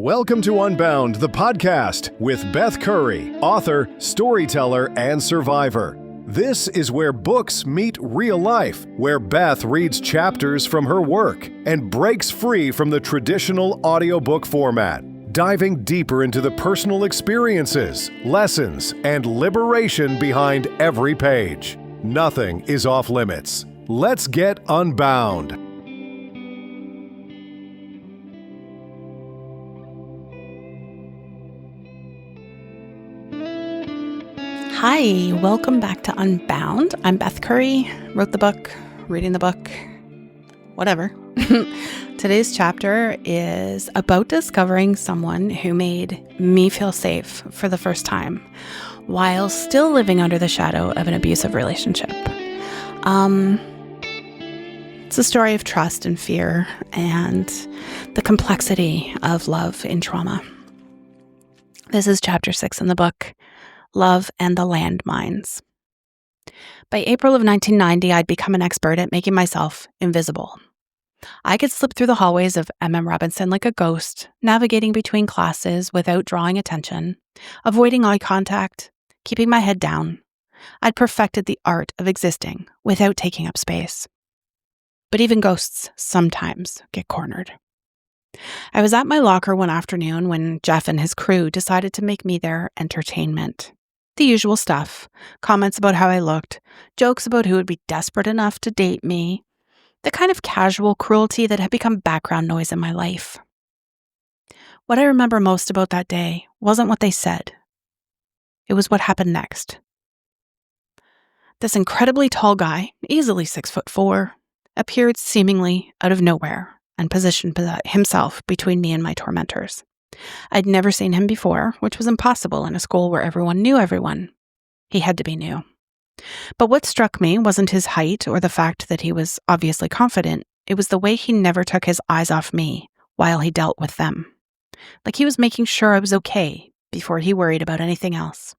Welcome to Unbound, the podcast with Beth Curry, author, storyteller, and survivor. This is where books meet real life, where Beth reads chapters from her work and breaks free from the traditional audiobook format, diving deeper into the personal experiences, lessons, and liberation behind every page. Nothing is off limits. Let's get unbound. Hi, welcome back to Unbound. I'm Beth Curry, wrote the book, reading the book, whatever. Today's chapter is about discovering someone who made me feel safe for the first time while still living under the shadow of an abusive relationship. It's a story of trust and fear and the complexity of love in trauma. This is chapter 6 in the book, Love and the Landmines. By April of 1990, I'd become an expert at making myself invisible. I could slip through the hallways of M.M. Robinson like a ghost, navigating between classes without drawing attention, avoiding eye contact, keeping my head down. I'd perfected the art of existing without taking up space. But even ghosts sometimes get cornered. I was at my locker one afternoon when Jeff and his crew decided to make me their entertainment. The usual stuff, comments about how I looked, jokes about who would be desperate enough to date me, the kind of casual cruelty that had become background noise in my life. What I remember most about that day wasn't what they said. It was what happened next. This incredibly tall guy, easily 6'4", appeared seemingly out of nowhere and positioned himself between me and my tormentors. I'd never seen him before, which was impossible in a school where everyone knew everyone. He had to be new. But what struck me wasn't his height or the fact that he was obviously confident. It was the way he never took his eyes off me while he dealt with them. Like he was making sure I was okay before he worried about anything else.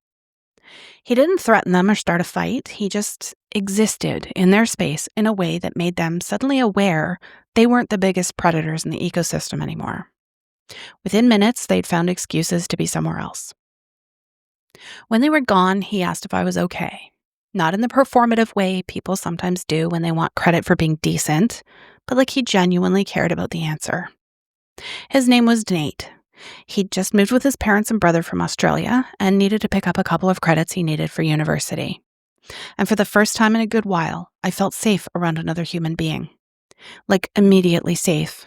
He didn't threaten them or start a fight. He just existed in their space in a way that made them suddenly aware they weren't the biggest predators in the ecosystem anymore. Within minutes, they'd found excuses to be somewhere else. When they were gone, he asked if I was okay. Not in the performative way people sometimes do when they want credit for being decent, but like he genuinely cared about the answer. His name was Nate. He'd just moved with his parents and brother from Australia and needed to pick up a couple of credits he needed for university. And for the first time in a good while, I felt safe around another human being. Like immediately safe.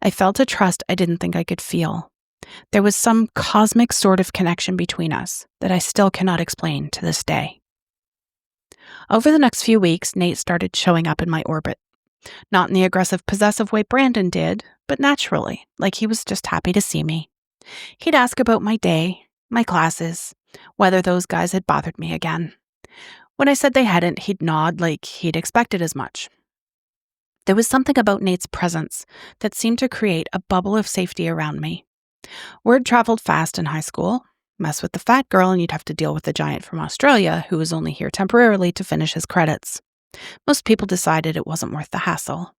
I felt a trust I didn't think I could feel. There was some cosmic sort of connection between us that I still cannot explain to this day. Over the next few weeks, Nate started showing up in my orbit. Not in the aggressive, possessive way Brandon did, but naturally, like he was just happy to see me. He'd ask about my day, my classes, whether those guys had bothered me again. When I said they hadn't, he'd nod like he'd expected as much. There was something about Nate's presence that seemed to create a bubble of safety around me. Word traveled fast in high school. Mess with the fat girl and you'd have to deal with the giant from Australia who was only here temporarily to finish his credits. Most people decided it wasn't worth the hassle.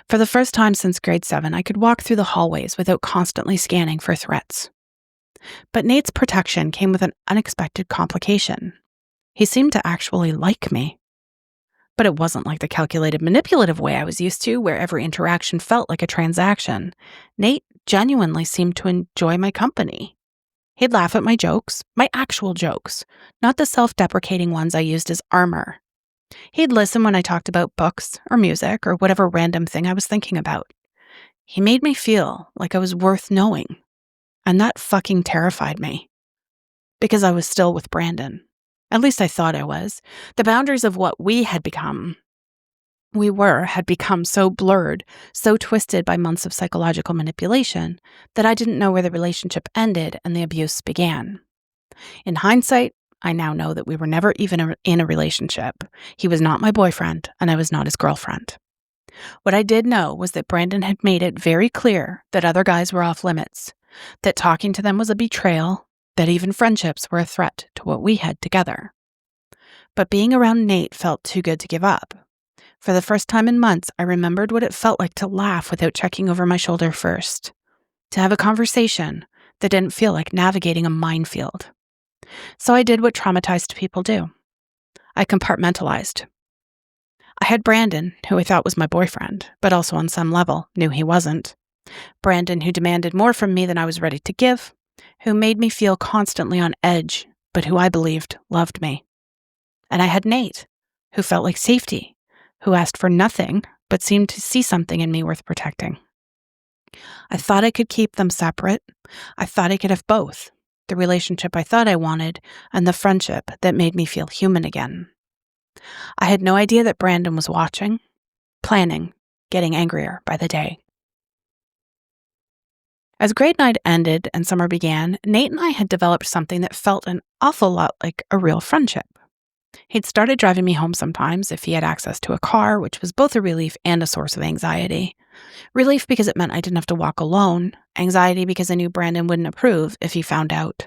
For the first time since grade 7, I could walk through the hallways without constantly scanning for threats. But Nate's protection came with an unexpected complication. He seemed to actually like me. But it wasn't like the calculated, manipulative way I was used to, where every interaction felt like a transaction. Nate genuinely seemed to enjoy my company. He'd laugh at my jokes, my actual jokes, not the self-deprecating ones I used as armor. He'd listen when I talked about books or music or whatever random thing I was thinking about. He made me feel like I was worth knowing. And that fucking terrified me. Because I was still with Brandon. At least I thought I was. The boundaries of what had become so blurred, so twisted by months of psychological manipulation that I didn't know where the relationship ended and the abuse began. In hindsight, I now know that we were never even in a relationship. He was not my boyfriend, and I was not his girlfriend. What I did know was that Brandon had made it very clear that other guys were off limits, that talking to them was a betrayal, that even friendships were a threat to what we had together. But being around Nate felt too good to give up. For the first time in months, I remembered what it felt like to laugh without checking over my shoulder first, to have a conversation that didn't feel like navigating a minefield. So I did what traumatized people do. I compartmentalized. I had Brandon, who I thought was my boyfriend, but also on some level knew he wasn't. Brandon, who demanded more from me than I was ready to give, who made me feel constantly on edge, but who I believed loved me. And I had Nate, who felt like safety, who asked for nothing, but seemed to see something in me worth protecting. I thought I could keep them separate. I thought I could have both, the relationship I thought I wanted and the friendship that made me feel human again. I had no idea that Brandon was watching, planning, getting angrier by the day. As grade night ended and summer began, Nate and I had developed something that felt an awful lot like a real friendship. He'd started driving me home sometimes if he had access to a car, which was both a relief and a source of anxiety. Relief because it meant I didn't have to walk alone, anxiety because I knew Brandon wouldn't approve if he found out.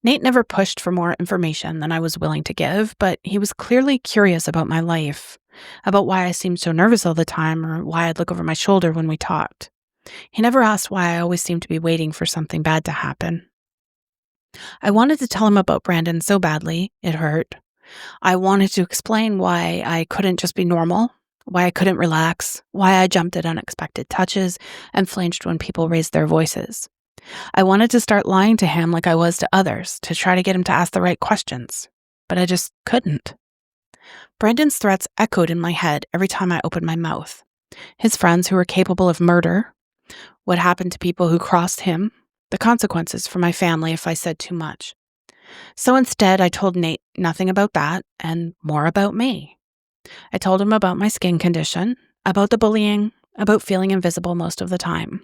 Nate never pushed for more information than I was willing to give, but he was clearly curious about my life, about why I seemed so nervous all the time or why I'd look over my shoulder when we talked. He never asked why I always seemed to be waiting for something bad to happen. I wanted to tell him about Brandon so badly, it hurt. I wanted to explain why I couldn't just be normal, why I couldn't relax, why I jumped at unexpected touches and flinched when people raised their voices. I wanted to start lying to him like I was to others, to try to get him to ask the right questions, but I just couldn't. Brandon's threats echoed in my head every time I opened my mouth. His friends who were capable of murder, what happened to people who crossed him, the consequences for my family if I said too much. So instead, I told Nate nothing about that and more about me. I told him about my skin condition, about the bullying, about feeling invisible most of the time.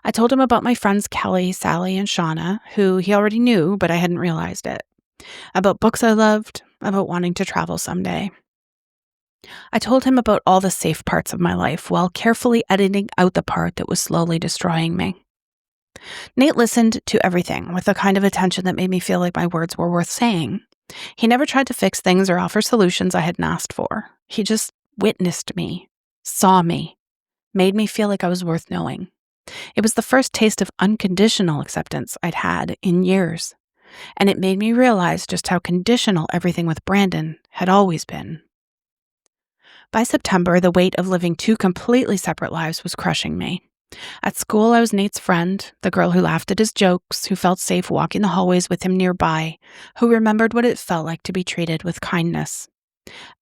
I told him about my friends Kelly, Sally, and Shauna, who he already knew, but I hadn't realized it. About books I loved, about wanting to travel someday. I told him about all the safe parts of my life while carefully editing out the part that was slowly destroying me. Nate listened to everything with a kind of attention that made me feel like my words were worth saying. He never tried to fix things or offer solutions I hadn't asked for. He just witnessed me, saw me, made me feel like I was worth knowing. It was the first taste of unconditional acceptance I'd had in years, and it made me realize just how conditional everything with Brandon had always been. By September, the weight of living two completely separate lives was crushing me. At school, I was Nate's friend, the girl who laughed at his jokes, who felt safe walking the hallways with him nearby, who remembered what it felt like to be treated with kindness.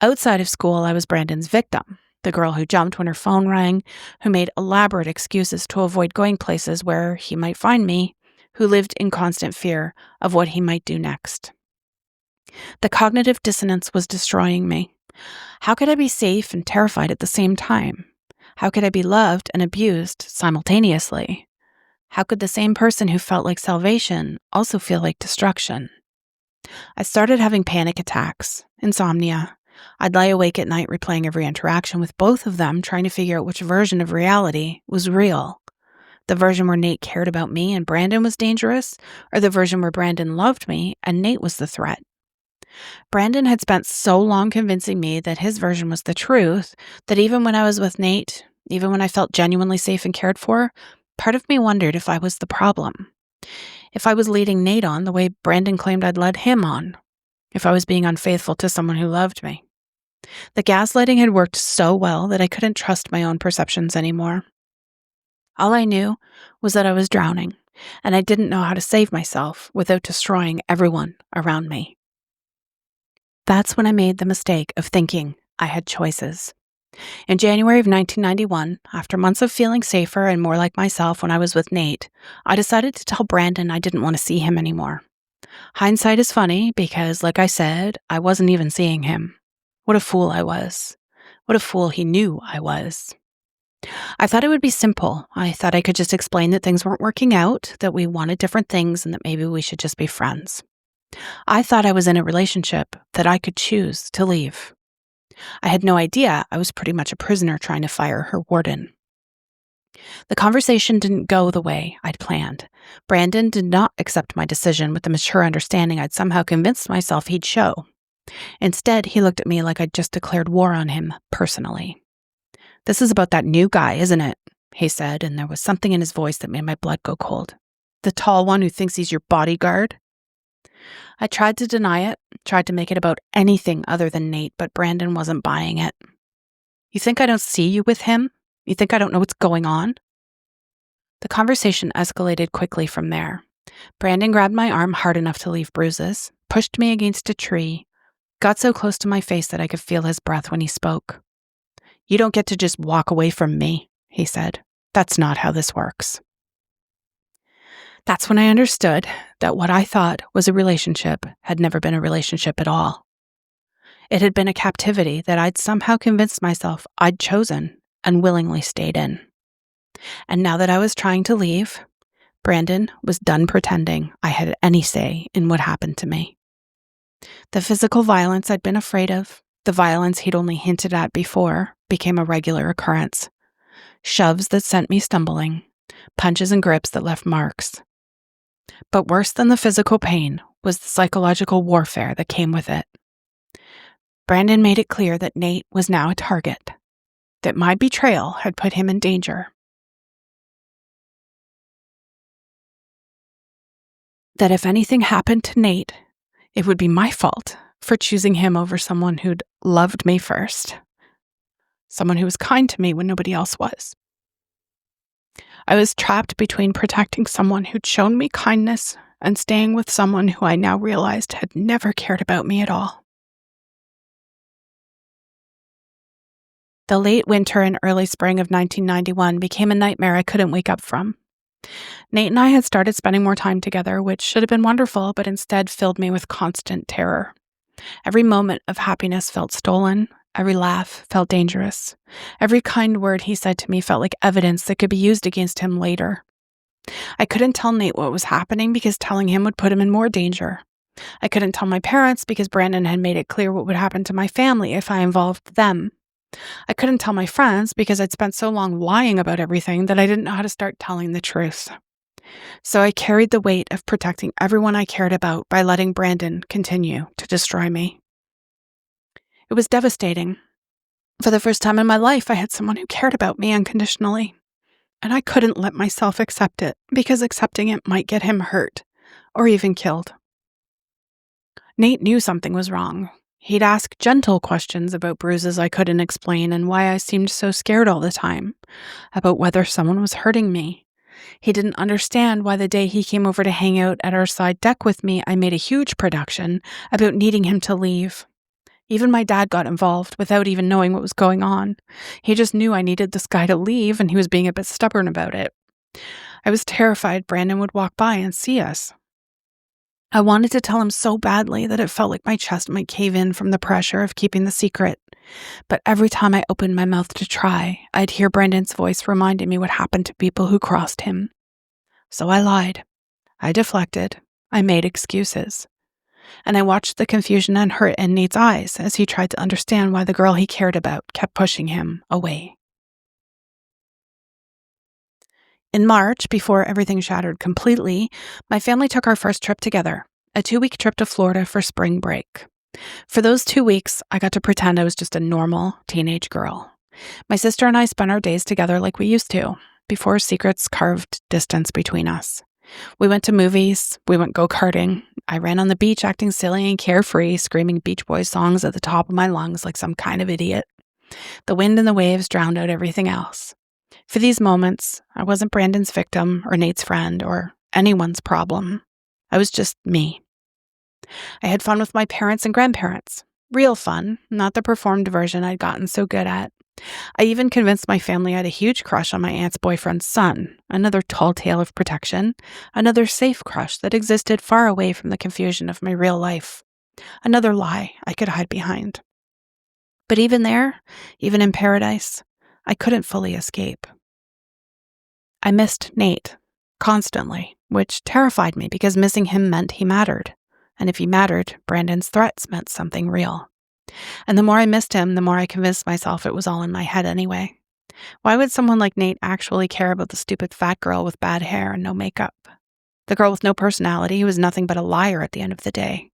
Outside of school, I was Brandon's victim, the girl who jumped when her phone rang, who made elaborate excuses to avoid going places where he might find me, who lived in constant fear of what he might do next. The cognitive dissonance was destroying me. How could I be safe and terrified at the same time? How could I be loved and abused simultaneously? How could the same person who felt like salvation also feel like destruction? I started having panic attacks, insomnia. I'd lie awake at night replaying every interaction with both of them, trying to figure out which version of reality was real. The version where Nate cared about me and Brandon was dangerous, or the version where Brandon loved me and Nate was the threat. Brandon had spent so long convincing me that his version was the truth that even when I was with Nate, even when I felt genuinely safe and cared for, part of me wondered if I was the problem. If I was leading Nate on the way Brandon claimed I'd led him on. If I was being unfaithful to someone who loved me. The gaslighting had worked so well that I couldn't trust my own perceptions anymore. All I knew was that I was drowning, and I didn't know how to save myself without destroying everyone around me. That's when I made the mistake of thinking I had choices. In January of 1991, after months of feeling safer and more like myself when I was with Nate, I decided to tell Brandon I didn't want to see him anymore. Hindsight is funny because, like I said, I wasn't even seeing him. What a fool I was. What a fool he knew I was. I thought it would be simple. I thought I could just explain that things weren't working out, that we wanted different things, and that maybe we should just be friends. I thought I was in a relationship that I could choose to leave. I had no idea I was pretty much a prisoner trying to fire her warden. The conversation didn't go the way I'd planned. Brandon did not accept my decision with the mature understanding I'd somehow convinced myself he'd show. Instead, he looked at me like I'd just declared war on him personally. "This is about that new guy, isn't it?" he said, and there was something in his voice that made my blood go cold. The tall one who thinks he's your bodyguard? I tried to deny it, tried to make it about anything other than Nate, but Brandon wasn't buying it. You think I don't see you with him? You think I don't know what's going on? The conversation escalated quickly from there. Brandon grabbed my arm hard enough to leave bruises, pushed me against a tree, got so close to my face that I could feel his breath when he spoke. You don't get to just walk away from me, he said. That's not how this works. That's when I understood that what I thought was a relationship had never been a relationship at all. It had been a captivity that I'd somehow convinced myself I'd chosen and willingly stayed in. And now that I was trying to leave, Brandon was done pretending I had any say in what happened to me. The physical violence I'd been afraid of, the violence he'd only hinted at before, became a regular occurrence. Shoves that sent me stumbling, punches and grips that left marks. But worse than the physical pain was the psychological warfare that came with it. Brandon made it clear that Nate was now a target, that my betrayal had put him in danger. That if anything happened to Nate, it would be my fault for choosing him over someone who'd loved me first, someone who was kind to me when nobody else was. I was trapped between protecting someone who'd shown me kindness and staying with someone who I now realized had never cared about me at all. The late winter and early spring of 1991 became a nightmare I couldn't wake up from. Nate and I had started spending more time together, which should have been wonderful, but instead filled me with constant terror. Every moment of happiness felt stolen. Every laugh felt dangerous. Every kind word he said to me felt like evidence that could be used against him later. I couldn't tell Nate what was happening because telling him would put him in more danger. I couldn't tell my parents because Brandon had made it clear what would happen to my family if I involved them. I couldn't tell my friends because I'd spent so long lying about everything that I didn't know how to start telling the truth. So I carried the weight of protecting everyone I cared about by letting Brandon continue to destroy me. It was devastating. For the first time in my life, I had someone who cared about me unconditionally. And I couldn't let myself accept it because accepting it might get him hurt or even killed. Nate knew something was wrong. He'd ask gentle questions about bruises I couldn't explain and why I seemed so scared all the time, about whether someone was hurting me. He didn't understand why the day he came over to hang out at our side deck with me, I made a huge production about needing him to leave. Even my dad got involved without even knowing what was going on. He just knew I needed this guy to leave and he was being a bit stubborn about it. I was terrified Brandon would walk by and see us. I wanted to tell him so badly that it felt like my chest might cave in from the pressure of keeping the secret. But every time I opened my mouth to try, I'd hear Brandon's voice reminding me what happened to people who crossed him. So I lied. I deflected. I made excuses. And I watched the confusion and hurt in Nate's eyes as he tried to understand why the girl he cared about kept pushing him away. In March, before everything shattered completely, my family took our first trip together, a 2-week trip to Florida for spring break. For those 2 weeks, I got to pretend I was just a normal teenage girl. My sister and I spent our days together like we used to, before secrets carved distance between us. We went to movies, we went go-karting, I ran on the beach acting silly and carefree, screaming Beach Boys songs at the top of my lungs like some kind of idiot. The wind and the waves drowned out everything else. For these moments, I wasn't Brandon's victim or Nate's friend or anyone's problem. I was just me. I had fun with my parents and grandparents. Real fun, not the performed version I'd gotten so good at. I even convinced my family I had a huge crush on my aunt's boyfriend's son, another tall tale of protection, another safe crush that existed far away from the confusion of my real life, another lie I could hide behind. But even there, even in paradise, I couldn't fully escape. I missed Nate, constantly, which terrified me because missing him meant he mattered. And if he mattered, Brandon's threats meant something real. And the more I missed him, the more I convinced myself it was all in my head anyway. Why would someone like Nate actually care about the stupid fat girl with bad hair and no makeup? The girl with no personality who was nothing but a liar at the end of the day.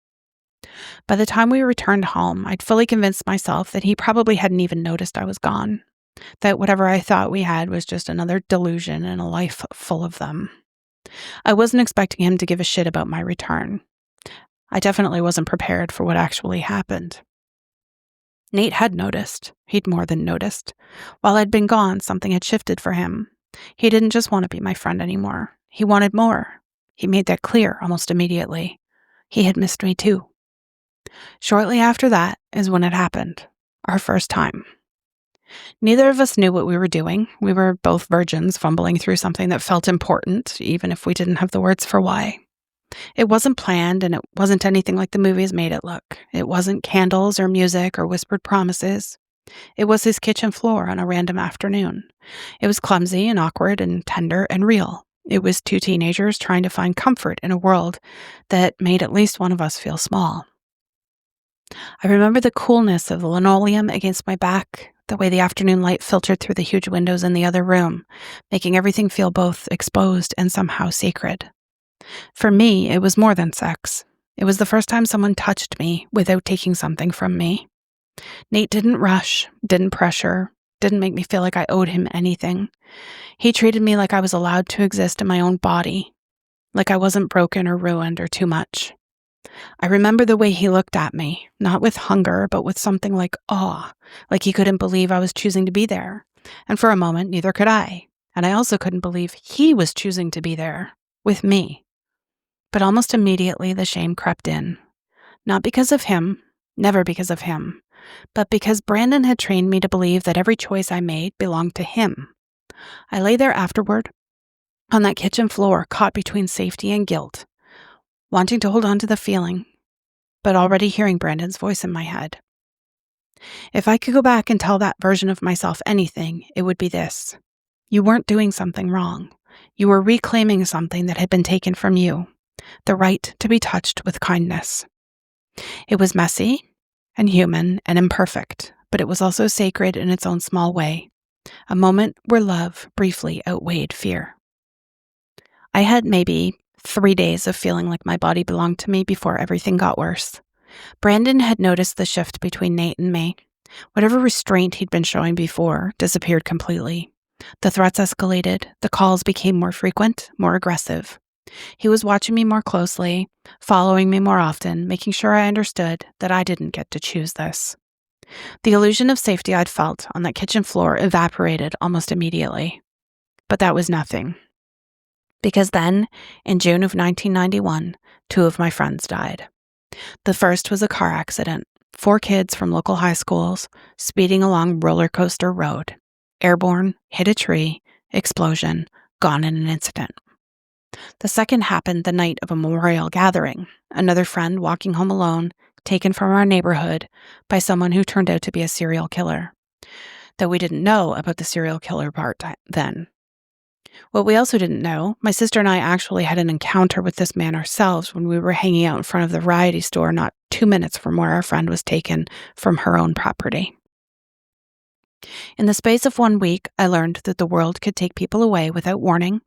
By the time we returned home, I'd fully convinced myself that he probably hadn't even noticed I was gone. that whatever I thought we had was just another delusion in a life full of them. I wasn't expecting him to give a shit about my return. I definitely wasn't prepared for what actually happened. Nate had noticed. He'd more than noticed. While I'd been gone, something had shifted for him. He didn't just want to be my friend anymore. He wanted more. He made that clear almost immediately. He had missed me too. Shortly after that is when it happened. Our first time. Neither of us knew what we were doing. We were both virgins fumbling through something that felt important, even if we didn't have the words for why. It wasn't planned, and it wasn't anything like the movies made it look. It wasn't candles or music or whispered promises. It was his kitchen floor on a random afternoon. It was clumsy and awkward and tender and real. It was two teenagers trying to find comfort in a world that made at least one of us feel small. I remember the coolness of the linoleum against my back, the way the afternoon light filtered through the huge windows in the other room, making everything feel both exposed and somehow sacred. For me, it was more than sex. It was the first time someone touched me without taking something from me. Nate didn't rush, didn't pressure, didn't make me feel like I owed him anything. He treated me like I was allowed to exist in my own body, like I wasn't broken or ruined or too much. I remember the way he looked at me, not with hunger, but with something like awe, like he couldn't believe I was choosing to be there. And for a moment, neither could I. And I also couldn't believe he was choosing to be there, with me. But almost immediately, the shame crept in. Not because of him, never because of him, but because Brandon had trained me to believe that every choice I made belonged to him. I lay there afterward, on that kitchen floor, caught between safety and guilt, wanting to hold on to the feeling, but already hearing Brandon's voice in my head. If I could go back and tell that version of myself anything, it would be this. You weren't doing something wrong. You were reclaiming something that had been taken from you, the right to be touched with kindness. It was messy and human and imperfect, but it was also sacred in its own small way, a moment where love briefly outweighed fear. I had maybe 3 days of feeling like my body belonged to me before everything got worse. Brandon had noticed the shift between Nate and me. Whatever restraint he'd been showing before disappeared completely. The threats escalated, the calls became more frequent, more aggressive. He was watching me more closely, following me more often, making sure I understood that I didn't get to choose this. The illusion of safety I'd felt on that kitchen floor evaporated almost immediately. But that was nothing. Because then, in June of 1991, 2 of my friends died. The first was a car accident. 4 kids from local high schools, speeding along Roller Coaster Road. Airborne, hit a tree, explosion, gone in an instant. The second happened the night of a memorial gathering. Another friend walking home alone, taken from our neighborhood by someone who turned out to be a serial killer. Though we didn't know about the serial killer part then. What we also didn't know, my sister and I actually had an encounter with this man ourselves when we were hanging out in front of the variety store not 2 minutes from where our friend was taken from her own property. In the space of 1 week, I learned that the world could take people away without warning,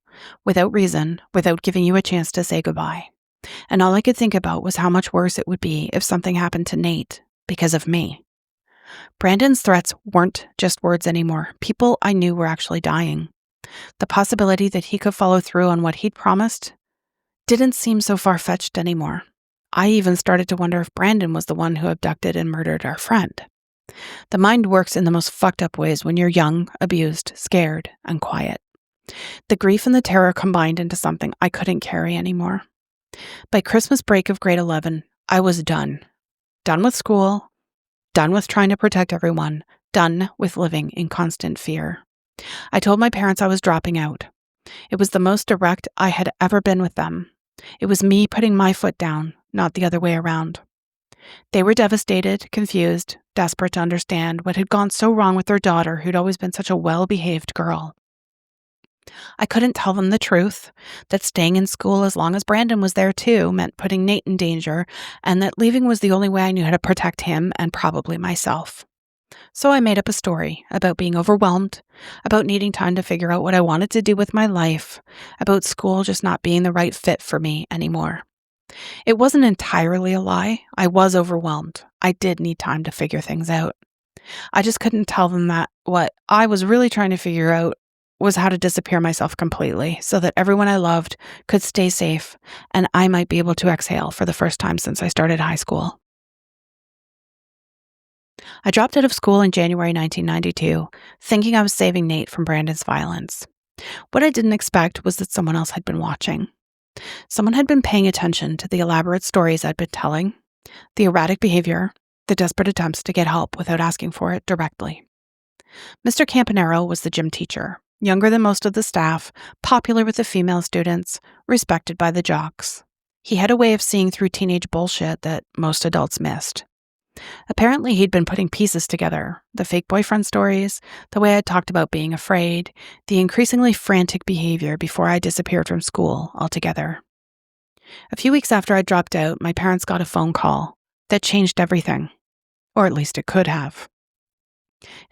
without reason, without giving you a chance to say goodbye. And all I could think about was how much worse it would be if something happened to Nate because of me. Brandon's threats weren't just words anymore. People I knew were actually dying. The possibility that he could follow through on what he'd promised didn't seem so far-fetched anymore. I even started to wonder if Brandon was the one who abducted and murdered our friend. The mind works in the most fucked up ways when you're young, abused, scared, and quiet. The grief and the terror combined into something I couldn't carry anymore. By Christmas break of grade 11, I was done. Done with school, done with trying to protect everyone, done with living in constant fear. I told my parents I was dropping out. It was the most direct I had ever been with them. It was me putting my foot down, not the other way around. They were devastated, confused, desperate to understand what had gone so wrong with their daughter who'd always been such a well-behaved girl. I couldn't tell them the truth, that staying in school as long as Brandon was there too meant putting Nate in danger, and that leaving was the only way I knew how to protect him and probably myself. So I made up a story about being overwhelmed, about needing time to figure out what I wanted to do with my life, about school just not being the right fit for me anymore. It wasn't entirely a lie. I was overwhelmed. I did need time to figure things out. I just couldn't tell them that what I was really trying to figure out was how to disappear myself completely so that everyone I loved could stay safe and I might be able to exhale for the first time since I started high school. I dropped out of school in January 1992, thinking I was saving Nate from Brandon's violence. What I didn't expect was that someone else had been watching. Someone had been paying attention to the elaborate stories I'd been telling, the erratic behavior, the desperate attempts to get help without asking for it directly. Mr. Campanaro was the gym teacher, younger than most of the staff, popular with the female students, respected by the jocks. He had a way of seeing through teenage bullshit that most adults missed. Apparently, he'd been putting pieces together, the fake boyfriend stories, the way I talked about being afraid, the increasingly frantic behavior before I disappeared from school altogether. A few weeks after I dropped out, my parents got a phone call that changed everything, or at least it could have.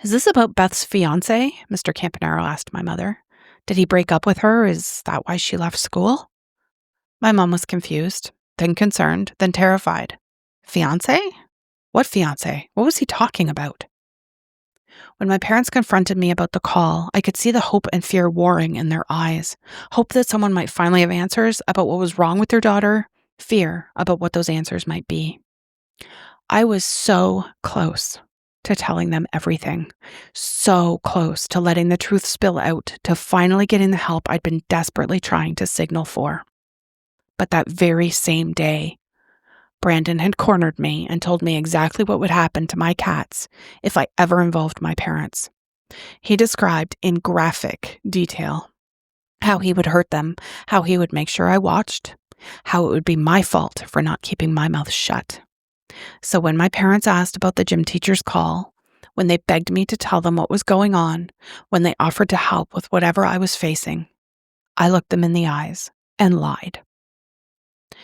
"Is this about Beth's fiancé?" Mr. Campanaro asked my mother. "Did he break up with her? Is that why she left school?" My mom was confused, then concerned, then terrified. "Fiancé? What fiancé? What was he talking about?" When my parents confronted me about the call, I could see the hope and fear warring in their eyes. Hope that someone might finally have answers about what was wrong with their daughter, fear about what those answers might be. I was so close to telling them everything, so close to letting the truth spill out, to finally getting the help I'd been desperately trying to signal for. But that very same day, Brandon had cornered me and told me exactly what would happen to my cats if I ever involved my parents. He described in graphic detail how he would hurt them, how he would make sure I watched, how it would be my fault for not keeping my mouth shut. So when my parents asked about the gym teacher's call, when they begged me to tell them what was going on, when they offered to help with whatever I was facing, I looked them in the eyes and lied.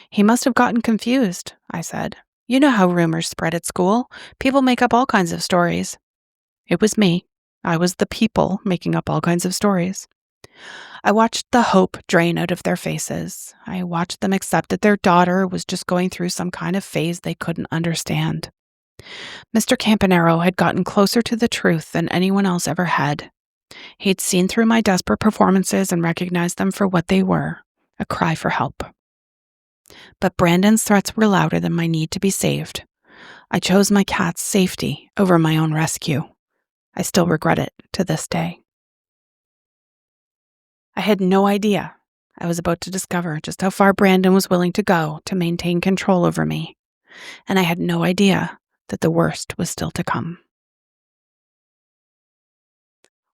"He must have gotten confused," I said. "You know how rumors spread at school. People make up all kinds of stories." It was me. I was the people making up all kinds of stories. I watched the hope drain out of their faces. I watched them accept that their daughter was just going through some kind of phase they couldn't understand. Mr. Campanaro had gotten closer to the truth than anyone else ever had. He'd seen through my desperate performances and recognized them for what they were, a cry for help. But Brandon's threats were louder than my need to be saved. I chose my cat's safety over my own rescue. I still regret it to this day. I had no idea I was about to discover just how far Brandon was willing to go to maintain control over me. And I had no idea that the worst was still to come.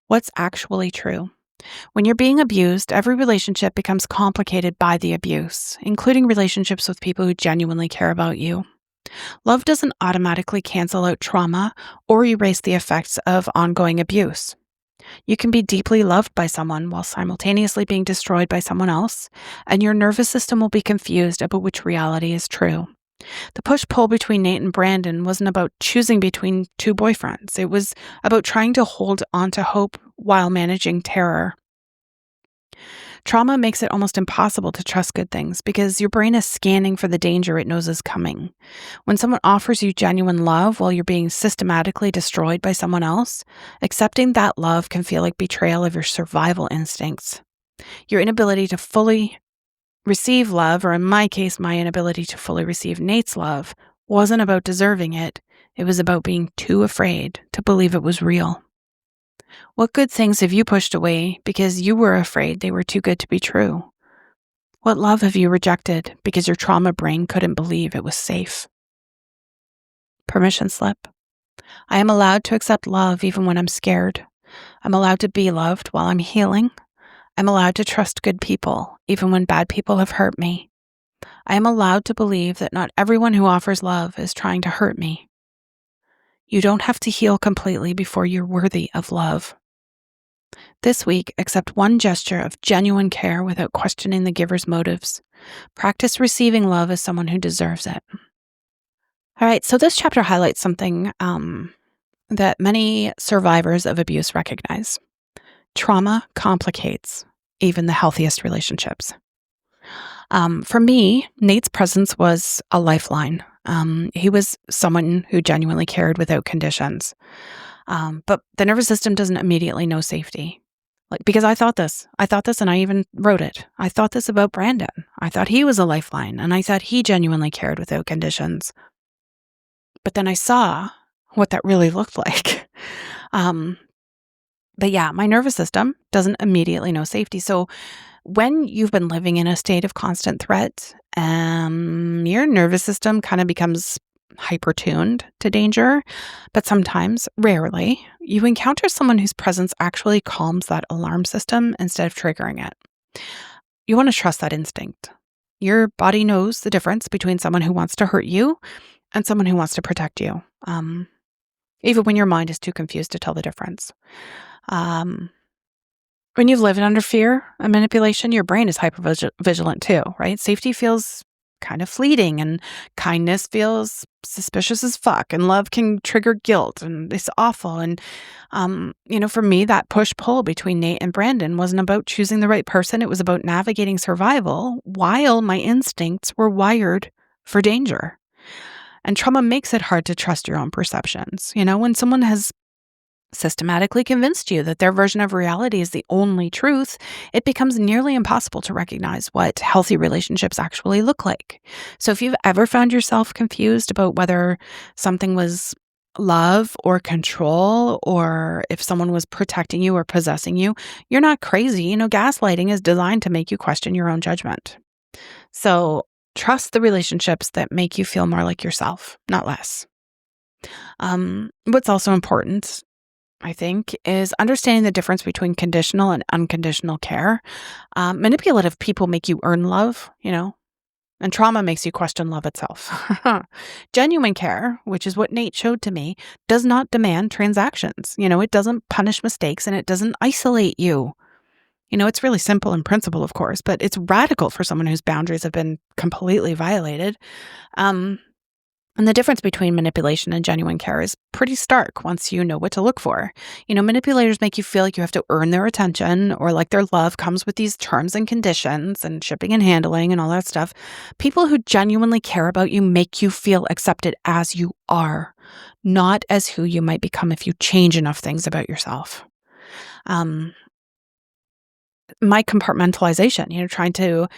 What's actually true? When you're being abused, every relationship becomes complicated by the abuse, including relationships with people who genuinely care about you. Love doesn't automatically cancel out trauma or erase the effects of ongoing abuse. You can be deeply loved by someone while simultaneously being destroyed by someone else, and your nervous system will be confused about which reality is true. The push-pull between Nate and Brandon wasn't about choosing between two boyfriends. It was about trying to hold on to hope while managing terror. Trauma makes it almost impossible to trust good things because your brain is scanning for the danger it knows is coming. When someone offers you genuine love while you're being systematically destroyed by someone else, accepting that love can feel like betrayal of your survival instincts. Your inability to fully receive love, or in my case, my inability to fully receive Nate's love, wasn't about deserving it. It was about being too afraid to believe it was real. What good things have you pushed away because you were afraid they were too good to be true? What love have you rejected because your trauma brain couldn't believe it was safe? Permission slip. I am allowed to accept love even when I'm scared. I'm allowed to be loved while I'm healing. I'm allowed to trust good people even when bad people have hurt me. I am allowed to believe that not everyone who offers love is trying to hurt me. You don't have to heal completely before you're worthy of love. This week, accept one gesture of genuine care without questioning the giver's motives. Practice receiving love as someone who deserves it. All right, so this chapter highlights something that many survivors of abuse recognize. Trauma complicates even the healthiest relationships. For me, Nate's presence was a lifeline. He was someone who genuinely cared without conditions. But the nervous system doesn't immediately know safety. Like, because I thought this and I even wrote it. I thought this about Brandon. I thought he was a lifeline and I thought he genuinely cared without conditions. But then I saw what that really looked like. But yeah, my nervous system doesn't immediately know safety. So when you've been living in a state of constant threat, your nervous system kind of becomes hyper-tuned to danger. But sometimes, rarely, you encounter someone whose presence actually calms that alarm system instead of triggering it. You want to trust that instinct. Your body knows the difference between someone who wants to hurt you and someone who wants to protect you, even when your mind is too confused to tell the difference. When you've lived under fear and manipulation, your brain is hyper-vigilant too, right? Safety feels kind of fleeting and kindness feels suspicious as fuck and love can trigger guilt and it's awful. And, for me, that push-pull between Nate and Brandon wasn't about choosing the right person. It was about navigating survival while my instincts were wired for danger. And trauma makes it hard to trust your own perceptions. When someone has systematically convinced you that their version of reality is the only truth, it becomes nearly impossible to recognize what healthy relationships actually look like. So if you've ever found yourself confused about whether something was love or control, or if someone was protecting you or possessing you, you're not crazy. Gaslighting is designed to make you question your own judgment. So trust the relationships that make you feel more like yourself, not less. What's also important, I think, is understanding the difference between conditional and unconditional care. Manipulative people make you earn love, and trauma makes you question love itself. Genuine care, which is what Nate showed to me, does not demand transactions. It doesn't punish mistakes and it doesn't isolate you. It's really simple in principle, of course, but it's radical for someone whose boundaries have been completely violated. And the difference between manipulation and genuine care is pretty stark once you know what to look for. Manipulators make you feel like you have to earn their attention or like their love comes with these terms and conditions and shipping and handling and all that stuff. People who genuinely care about you make you feel accepted as you are, not as who you might become if you change enough things about yourself. My compartmentalization, trying to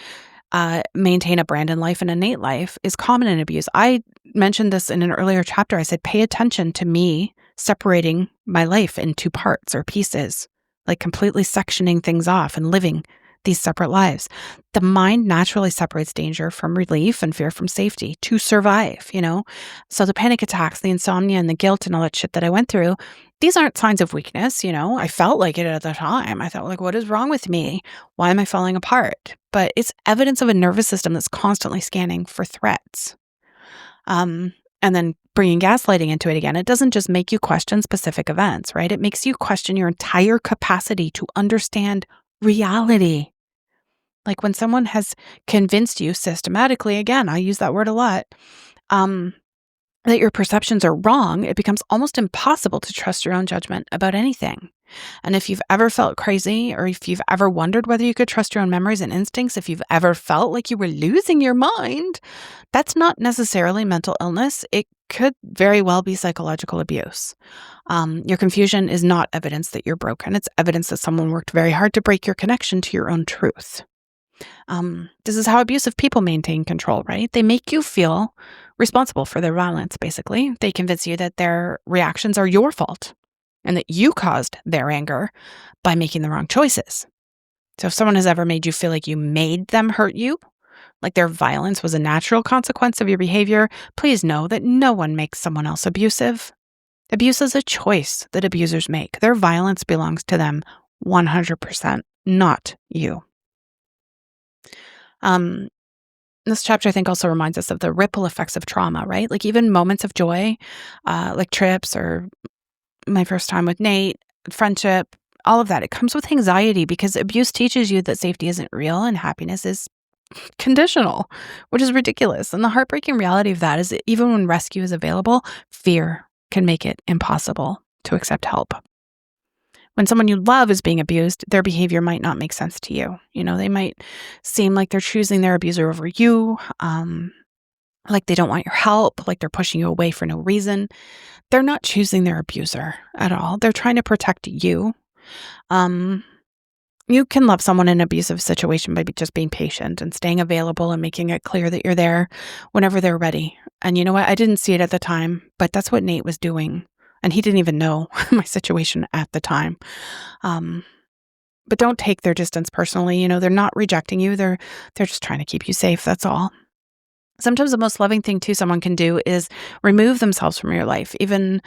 maintain a Brandon life and a Nate life is common in abuse. I mentioned this in an earlier chapter. I said, pay attention to me separating my life in two parts or pieces, like completely sectioning things off and living these separate lives. The mind naturally separates danger from relief and fear from safety to survive, So the panic attacks, the insomnia and the guilt and all that shit that I went through, these aren't signs of weakness, I felt like it at the time. I thought, what is wrong with me? Why am I falling apart? But it's evidence of a nervous system that's constantly scanning for threats. And then bringing gaslighting into it again, it doesn't just make you question specific events, right? It makes you question your entire capacity to understand reality. Like when someone has convinced you systematically, again, I use that word a lot, that your perceptions are wrong, it becomes almost impossible to trust your own judgment about anything. And if you've ever felt crazy, or if you've ever wondered whether you could trust your own memories and instincts, if you've ever felt like you were losing your mind, that's not necessarily mental illness. It could very well be psychological abuse. Your confusion is not evidence that you're broken. It's evidence that someone worked very hard to break your connection to your own truth. This is how abusive people maintain control, right? They make you feel responsible for their violence, basically. They convince you that their reactions are your fault and that you caused their anger by making the wrong choices. So if someone has ever made you feel like you made them hurt you, like their violence was a natural consequence of your behavior, please know that no one makes someone else abusive. Abuse is a choice that abusers make. Their violence belongs to them 100%, not you. This chapter, I think, also reminds us of the ripple effects of trauma, right? Like even moments of joy, like trips or my first time with Nate, friendship, all of that. It comes with anxiety because abuse teaches you that safety isn't real and happiness is conditional, which is ridiculous. And the heartbreaking reality of that is that even when rescue is available, fear can make it impossible to accept help. When someone you love is being abused, their behavior might not make sense to you. They might seem like they're choosing their abuser over you. like they don't want your help, like they're pushing you away for no reason. They're not choosing their abuser at all. They're trying to protect you. You can love someone in an abusive situation by just being patient and staying available and making it clear that you're there whenever they're ready. And you know what? I didn't see it at the time, but that's what Nate was doing. And he didn't even know my situation at the time. But don't take their distance personally. You know, they're not rejecting you. They're just trying to keep you safe. That's all. Sometimes the most loving thing too someone can do is remove themselves from your life, even,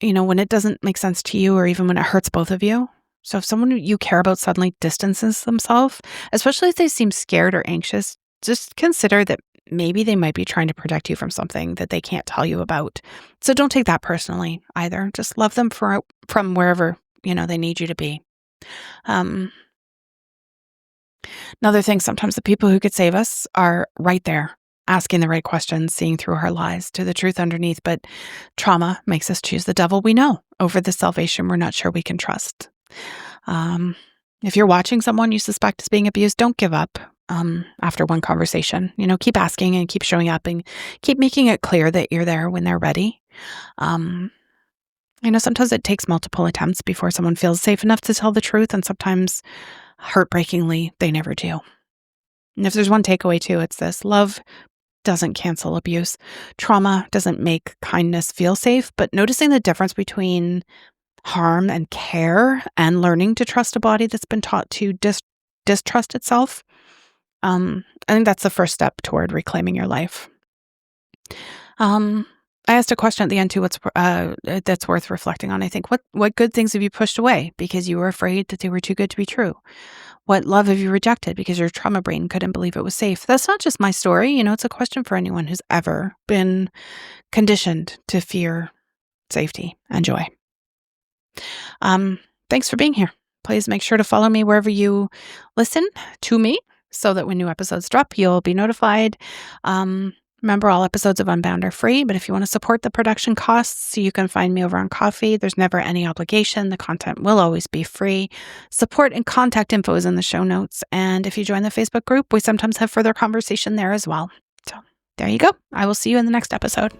when it doesn't make sense to you or even when it hurts both of you. So if someone you care about suddenly distances themselves, especially if they seem scared or anxious, just consider that maybe they might be trying to protect you from something that they can't tell you about. So don't take that personally either. Just love them from wherever, they need you to be. Another thing, sometimes the people who could save us are right there, asking the right questions, seeing through our lies to the truth underneath. But trauma makes us choose the devil we know over the salvation we're not sure we can trust. If you're watching someone you suspect is being abused, don't give up after one conversation. Keep asking and keep showing up and keep making it clear that you're there when they're ready. Sometimes it takes multiple attempts before someone feels safe enough to tell the truth, and sometimes, heartbreakingly, they never do. And if there's one takeaway too, it's this: love doesn't cancel abuse. Trauma doesn't make kindness feel safe, but noticing the difference between harm and care and learning to trust a body that's been taught to distrust itself, I think that's the first step toward reclaiming your life. I asked a question at the end too, that's worth reflecting on. I think, what good things have you pushed away because you were afraid that they were too good to be true? What love have you rejected because your trauma brain couldn't believe it was safe? That's not just my story. It's a question for anyone who's ever been conditioned to fear safety and joy. Thanks for being here. Please make sure to follow me wherever you listen to me so that when new episodes drop, you'll be notified. Remember, all episodes of Unbound are free, but if you want to support the production costs, you can find me over on Ko-fi. There's never any obligation. The content will always be free. Support and contact info is in the show notes. And if you join the Facebook group, we sometimes have further conversation there as well. So there you go. I will see you in the next episode.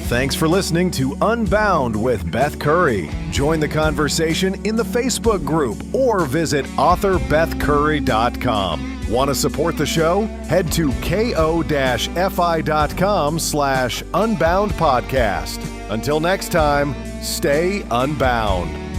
Thanks for listening to Unbound with Beth Curry. Join the conversation in the Facebook group or visit author.bethcurry.com. Want to support the show? Head to ko-fi.com/unbound podcast. Until next time, stay unbound.